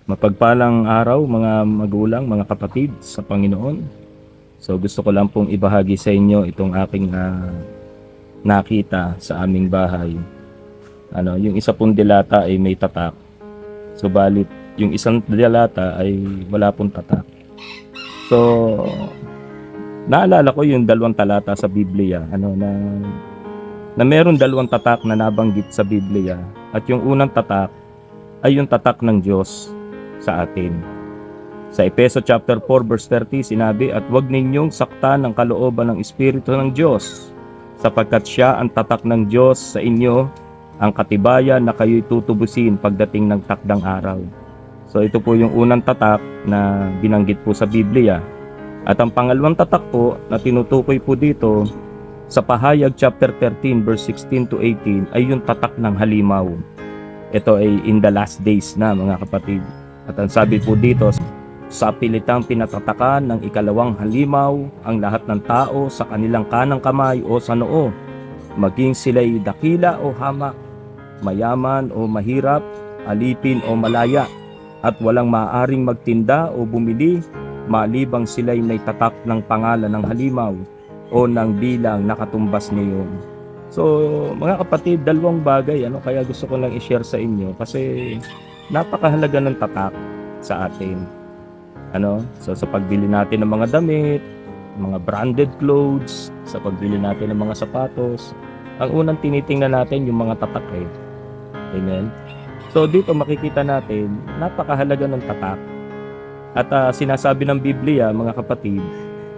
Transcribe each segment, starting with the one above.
Mapagpalang araw mga magulang, mga kapatid sa Panginoon. So gusto ko lang pong ibahagi sa inyo itong aking nakita sa aming bahay. Yung isa pong dilata ay may tatak. Subalit yung isang dilata ay wala pong tatak. So naalala ko yung dalawang talata sa Biblia, na meron dalawang tatak na nabanggit sa Biblia, at yung unang tatak ay yung tatak ng Diyos sa atin. Sa Efeso chapter 4 verse 30 sinabi, "At huwag ninyong saktan ang kalooban ng Espiritu ng Diyos, sapagkat siya ang tatak ng Diyos sa inyo, ang katibayan na kayo'y tutubusin pagdating ng takdang araw." So ito po yung unang tatak na binanggit po sa Biblia. At ang pangalawang tatak po na tinutukoy po dito sa Pahayag chapter 13 verse 16 to 18 ay yung tatak ng halimaw. Ito ay in the last days na, mga kapatid. At ang sabi po dito, sa pilitang pinatatakan ng ikalawang halimaw ang lahat ng tao sa kanilang kanang kamay o sa noo, maging sila'y dakila o hamak, mayaman o mahirap, alipin o malaya, at walang maaaring magtinda o bumili, malibang sila'y may tatak ng pangalan ng halimaw o ng bilang nakatumbas niyon. So mga kapatid, dalawang bagay kaya gusto ko lang i-share sa inyo kasi napakahalaga ng tatak sa atin. So sa pagbili natin ng mga damit, mga branded clothes, sa pagbili natin ng mga sapatos, ang unang tinitingnan natin yung mga tatak Amen. So dito makikita natin napakahalaga ng tatak. At sinasabi ng Biblia, mga kapatid,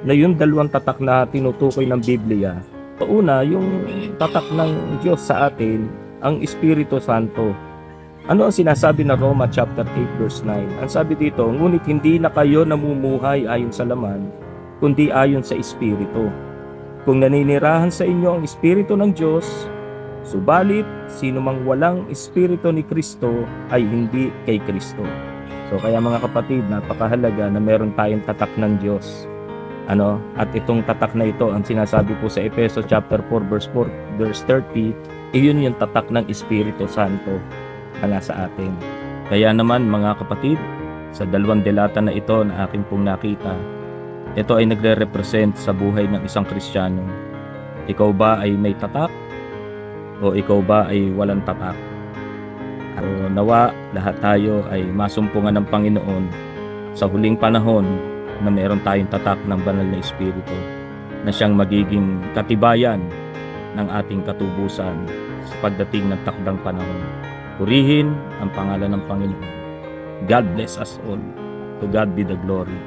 na yung dalawang tatak na tinutukoy ng Biblia, una, yung tatak ng Diyos sa atin, ang Espiritu Santo. Ano ang sinasabi na Roma chapter 8 verse 9? Ang sabi dito, "Ngunit hindi na kayo namumuhay ayon sa laman, kundi ayon sa Espiritu. Kung naninirahan sa inyo ang Espiritu ng Diyos, subalit sino mang walang Espiritu ni Kristo ay hindi kay Kristo." So kaya mga kapatid, napakahalaga na meron tayong tatak ng Diyos. At itong tatak na ito, ang sinasabi po sa Efeso chapter 4 verse 30, iyon yung tatak ng Espiritu Santo na nasa atin. Kaya naman mga kapatid, sa dalawang delata na ito na aking pong nakita, ito ay nagre-represent sa buhay ng isang Kristiyano. Ikaw ba ay may tatak o ikaw ba ay walang tatak? Nawa lahat tayo ay masumpungan ng Panginoon sa huling panahon na meron tayong tatak ng banal na Espiritu na siyang magiging katibayan ng ating katubusan sa pagdating ng takdang panahon. Purihin ang pangalan ng Panginoon. God bless us all. To God be the glory.